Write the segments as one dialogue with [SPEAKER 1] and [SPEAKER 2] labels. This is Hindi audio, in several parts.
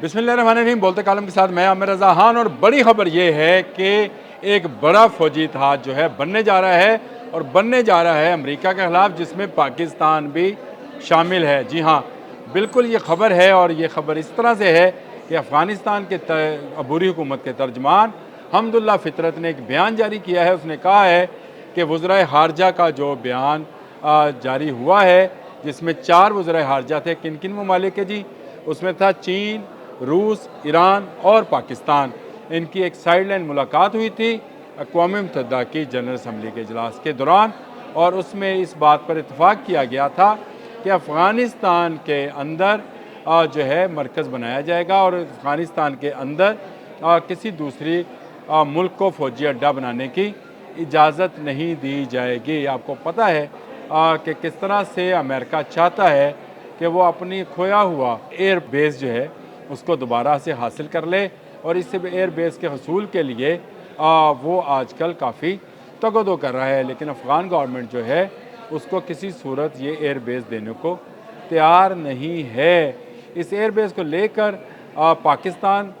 [SPEAKER 1] बिस्मिल्लाहिर्रहमानिर्रहीम। बोलते कालम के साथ मैं आमिर रज़ा खान। और बड़ी खबर ये है कि एक बड़ा फौजी इत्तेहाद जो है बनने जा रहा है, और बनने जा रहा है अमेरिका के ख़िलाफ़, जिसमें पाकिस्तान भी शामिल है। जी हाँ, बिल्कुल ये खबर है, और ये खबर इस तरह से है कि अफ़गानिस्तान के अबूरी हुकूमत के तर्जमान हमदुल्ला फ़ितरत ने एक बयान जारी किया है। उसने कहा है कि वज़राए ख़ारजा का जो बयान जारी हुआ है, जिसमें 4 वज़राए ख़ारजा थे। किन किन ममालिक के जी? उसमें था चीन, रूस, ईरान और पाकिस्तान। इनकी एक साइडलाइन मुलाकात हुई थी अक़वाम मुत्तहिदा की जनरल असम्बली के इजलास के दौरान, और उसमें इस बात पर इत्तफ़ाक़ किया गया था कि अफ़गानिस्तान के अंदर जो है मरकज़ बनाया जाएगा, और अफ़गानिस्तान के अंदर किसी दूसरी मुल्क को फ़ौजी अड्डा बनाने की इजाज़त नहीं दी जाएगी। आपको पता है कि किस तरह से अमेरिका चाहता है कि वो अपनी खोया हुआ एयर बेस जो है उसको दोबारा से हासिल कर ले, और इस एयर बेस के हसूल के लिए वो आजकल काफ़ी तगदो कर रहा है। लेकिन अफ़गान गवर्नमेंट जो है उसको किसी सूरत ये एयर बेस देने को तैयार नहीं है। इस एयर बेस को लेकर पाकिस्तान,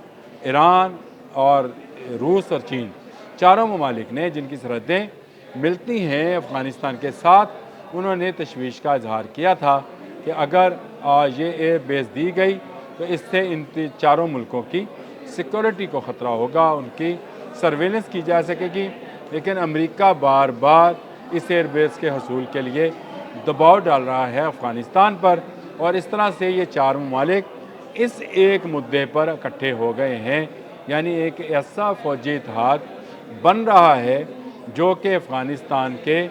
[SPEAKER 1] ईरान और रूस और चीन, चारों ममालिक ने, जिनकी सरहदें मिलती हैं अफ़गानिस्तान के साथ, उन्होंने तशवीश का इजहार किया था कि अगर ये एयर बेस दी गई तो इससे इन चारों मुल्कों की सिक्योरिटी को ख़तरा होगा, उनकी सर्वेलेंस की जा सकेगी। लेकिन अमेरिका बार बार इस एयर बेस के हसूल के लिए दबाव डाल रहा है अफ़गानिस्तान पर, और इस तरह से ये 4 ममालिक इस एक मुद्दे पर इकट्ठे हो गए हैं। यानी एक ऐसा फ़ौजी इत्तेहाद बन रहा है जो कि अफ़गानिस्तान के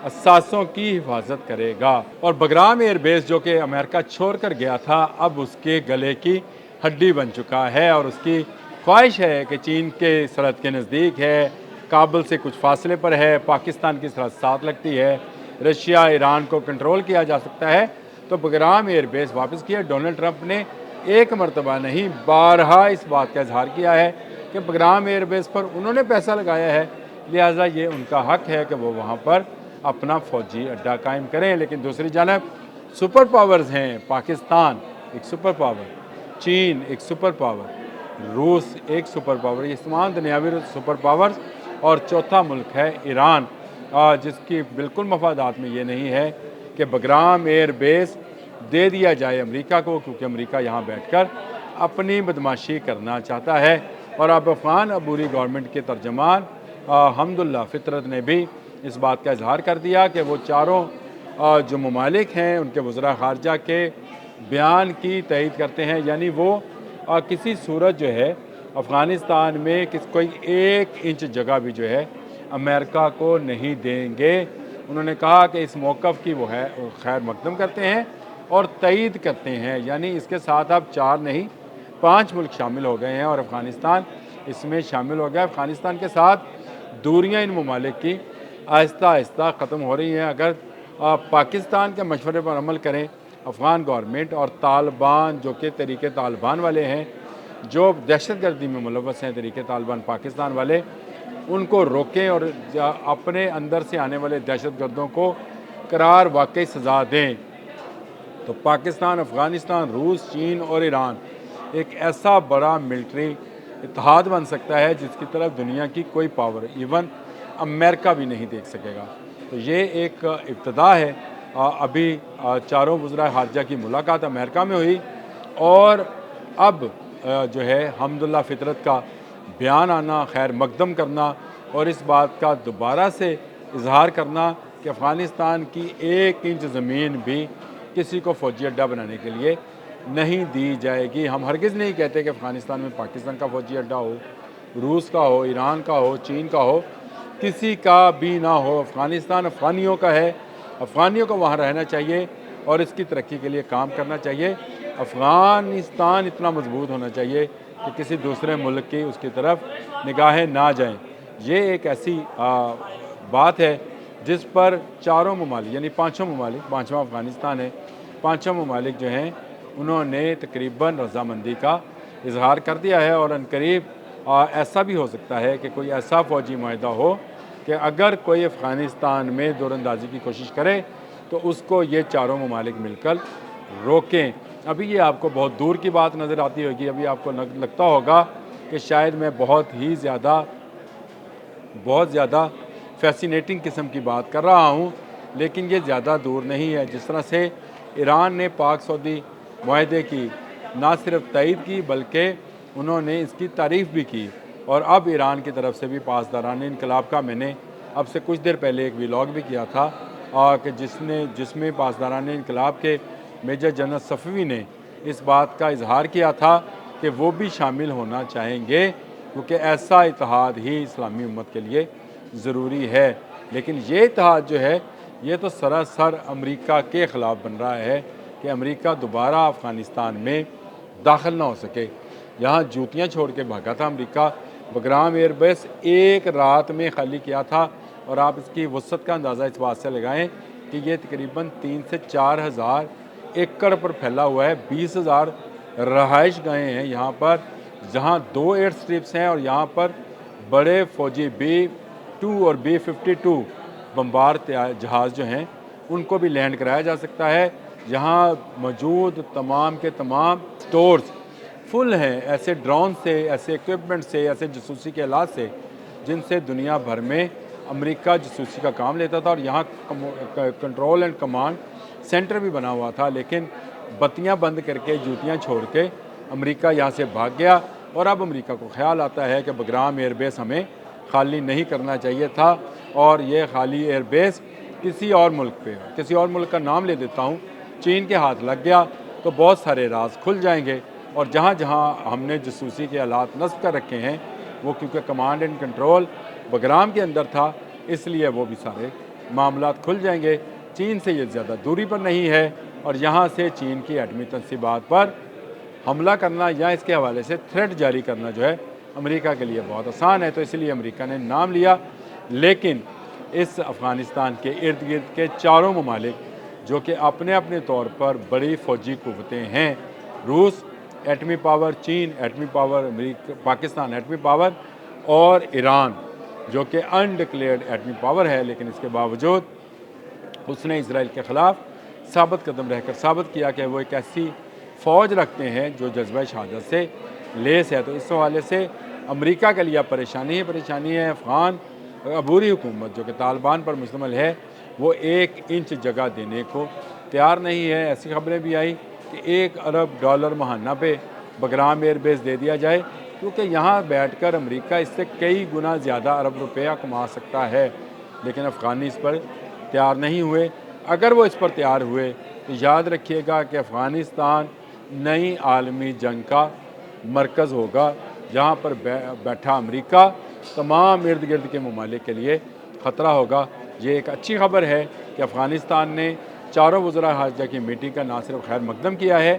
[SPEAKER 1] असासों की हिफाजत करेगा। और बगराम एयर बेस जो कि अमेरिका छोड़ कर गया था, अब उसके गले की हड्डी बन चुका है, और उसकी ख्वाहिश है कि चीन के सरहद के नज़दीक है, काबुल से कुछ फासले पर है, पाकिस्तान की सरहद साथ लगती है, रशिया, ईरान को कंट्रोल किया जा सकता है। तो बगराम एयर बेस वापस किया। डोनाल्ड ट्रंप ने एक मरतबा नहीं, बारहा इस बात का इजहार किया है कि बगराम एयर बेस पर उन्होंने पैसा लगाया है, लिहाजा ये उनका हक है कि वो वहाँ पर अपना फ़ौजी अड्डा कायम करें। लेकिन दूसरी जानब सुपर पावर्स हैं, पाकिस्तान एक सुपर पावर, चीन एक सुपर पावर, रूस एक सुपर पावर, ये तमाम दुनियावी सुपर पावर्स, और चौथा मुल्क है ईरान, जिसकी बिल्कुल मफादात में ये नहीं है कि बगराम एयर बेस दे दिया जाए अमेरिका को, क्योंकि अमेरिका यहाँ बैठकर अपनी बदमाशी करना चाहता है। और अब अफ़गान अबूरी गवर्नमेंट के तर्जमान हमदुल्ला फ़ितरत ने भी इस बात का इजहार कर दिया कि वो चारों जो ममालिक हैं उनके वज़रा ख़ारजा के बयान की तईद करते हैं। यानी वो किसी सूरत जो है अफ़गानिस्तान में कोई 1 इंच जगह भी जो है अमेरिका को नहीं देंगे। उन्होंने कहा कि इस मौक़िफ़ की वो है खैर मकदम करते हैं और तईद करते हैं। यानी इसके साथ अब 4 नहीं 5 मुल्क शामिल हो गए हैं, और अफ़गानिस्तान इसमें शामिल हो गया। अफ़गानिस्तान के साथ दूरियाँ इन ममालिक की आहिस्ता आहिस्ता ख़त्म हो रही हैं। अगर पाकिस्तान के मशवरे पर अमल करें अफ़गान गवर्नमेंट, और तालिबान जो कि तरीक़े तालिबान वाले हैं, जो दहशतगर्दी में मुलव्वस हैं तरीक़े तालिबान पाकिस्तान वाले, उनको रोकें और अपने अंदर से आने वाले दहशतगर्दों को करार वाकई सज़ा दें, तो पाकिस्तान, अफ़गानिस्तान, रूस, चीन और ईरान एक ऐसा बड़ा मिलिट्री इत्तेहाद बन सकता है जिसकी तरफ दुनिया की कोई पावर, इवन अमेरिका भी नहीं देख सकेगा। तो ये एक इब्तिदा है। अभी चारों वज़रा ख़ारजा की मुलाकात अमेरिका में हुई, और अब जो है हमदुल्ला फ़ितरत का बयान आना, खैर मकदम करना, और इस बात का दोबारा से इजहार करना कि अफ़गानिस्तान की 1 इंच ज़मीन भी किसी को फ़ौजी अड्डा बनाने के लिए नहीं दी जाएगी। हम हरगिज़ नहीं कहते कि अफ़गानिस्तान में पाकिस्तान का फ़ौजी अड्डा हो, रूस का हो, ईरान का हो, चीन का हो, किसी का भी ना हो। अफ़गानिस्तान अफ़गानियों का है, अफ़गानियों को वहाँ रहना चाहिए और इसकी तरक्की के लिए काम करना चाहिए। अफ़गानिस्तान इतना मजबूत होना चाहिए कि किसी दूसरे मुल्क की उसकी तरफ निगाहें ना जाएं। ये एक ऐसी बात है जिस पर चारों ममालिक, यानी पाँचों ममालिक, पाँचवा अफ़गानिस्तान है, पाँचों ममालिक जो हैं उन्होंने तकरीबन रज़ामंदी का इजहार कर दिया है। और अनकरीब ऐसा भी हो सकता है कि कोई ऐसा फ़ौजी मुआहदा हो कि अगर कोई अफ़गानिस्तान में दौरंदाजी की कोशिश करे तो उसको ये चारों ममालिक मिलकर रोकें। अभी ये आपको बहुत दूर की बात नज़र आती होगी, अभी आपको लगता होगा कि शायद मैं बहुत ज़्यादा फैसिनेटिंग किस्म की बात कर रहा हूँ, लेकिन ये ज़्यादा दूर नहीं है। जिस तरह से ईरान ने पाक सऊदी मुआहदे की ना सिर्फ तईद की बल्कि उन्होंने इसकी तारीफ़ भी की, और अब ईरान की तरफ से भी पासदारान इनकलाब का मैंने अब से कुछ देर पहले एक व्लॉग भी किया था कि जिसमें पासदारान इनकलाब के मेजर जनरल सफ़वी ने इस बात का इजहार किया था कि वो भी शामिल होना चाहेंगे, क्योंकि ऐसा इत्तेहाद ही इस्लामी उम्मत के लिए ज़रूरी है। लेकिन ये इत्तेहाद जो है ये तो सरासर अमेरिका के ख़िलाफ़ बन रहा है कि अमेरिका दोबारा अफ़गानिस्तान में दाखिल ना हो सके। यहाँ जूतियाँ छोड़ के भागा था अमेरिका। बगराम एयरबेस एक रात में खाली किया था, और आप इसकी वसअत का अंदाज़ा इस बात से लगाएं कि ये तकरीबन 3 से 4 हज़ार एकड़ पर फैला हुआ है। 20,000 रहाइश गाहें हैं यहाँ पर, जहाँ 2 एयर स्ट्रिप्स हैं, और यहाँ पर बड़े फ़ौजी B-2 और B-52 बम्बार जहाज़ जो हैं उनको भी लैंड कराया जा सकता है। यहाँ मौजूद तमाम के तमाम स्टोर्स फुल हैं ऐसे ड्रोन से, ऐसे इक्विपमेंट से, ऐसे जासूसी के आलात से जिनसे दुनिया भर में अमेरिका जासूसी का काम लेता था। और यहाँ कंट्रोल एंड कमांड सेंटर भी बना हुआ था, लेकिन बत्तियाँ बंद करके, जूतियाँ छोड़ के अमेरिका यहाँ से भाग गया। और अब अमेरिका को ख्याल आता है कि बगराम एयरबेस हमें खाली नहीं करना चाहिए था, और ये खाली एयरबेस किसी और मुल्क का नाम ले देता हूँ, चीन के हाथ लग गया तो बहुत सारे राज खुल जाएंगे। और जहाँ जहाँ हमने जासूसी के आलात नस्ब कर रखे हैं, वो क्योंकि कमांड एंड कंट्रोल बगराम के अंदर था, इसलिए वो भी सारे मामलात खुल जाएंगे। चीन से ये ज़्यादा दूरी पर नहीं है, और यहाँ से चीन की एटमी तनसीबात पर हमला करना या इसके हवाले से थ्रेट जारी करना जो है अमेरिका के लिए बहुत आसान है। तो इसलिए अमेरिका ने नाम लिया। लेकिन इस अफ़गानिस्तान के इर्द गिर्द के चारों ममालिक जो कि अपने अपने तौर पर बड़ी फ़ौजी क़ुव्वतें हैं, रूस एटमी पावर, चीन एटमी पावर, अमेरिका, पाकिस्तान एटमी पावर, और ईरान जो कि अनडिक्लेयर्ड एटमी पावर है, लेकिन इसके बावजूद उसने इसराइल के ख़िलाफ़ साबित कदम रहकर साबित किया कि वो एक ऐसी फ़ौज रखते हैं जो जज्बा शहादत से लेस है। तो इस हवाले से अमेरिका के लिए परेशानी ही परेशानी है। अफ़गान अबूरी हुकूमत जो कि तालिबान पर मुश्तमिल है, वो 1 इंच जगह देने को तैयार नहीं है। ऐसी खबरें भी आई कि $1 अरब महाना पे बगराम एयरबेस दे दिया जाए, क्योंकि यहाँ बैठकर अमेरिका इससे कई गुना ज़्यादा अरब रुपया कमा सकता है। लेकिन अफ़गानी इस पर तैयार नहीं हुए। अगर वो इस पर तैयार हुए तो याद रखिएगा कि अफ़गानिस्तान नई आलमी जंग का मरकज़ होगा, जहाँ पर बैठा अमेरिका तमाम इर्द गिर्द के ममालिक के लिए ख़तरा होगा। ये एक अच्छी खबर है कि अफ़गानिस्तान ने चारों वज़रा ख़ारजा की मीटिंग का ना सिर्फ खैर मकदम किया है,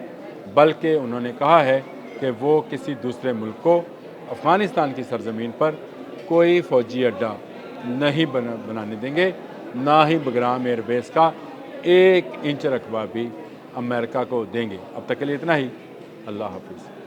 [SPEAKER 1] बल्कि उन्होंने कहा है कि वो किसी दूसरे मुल्क को अफ़गानिस्तान की सरज़मीन पर कोई फ़ौजी अड्डा नहीं बनाने देंगे, ना ही बगराम एयरबेस का 1 इंच रकबा भी अमेरिका को देंगे। अब तक के लिए इतना ही। अल्लाह हाफ़िज़।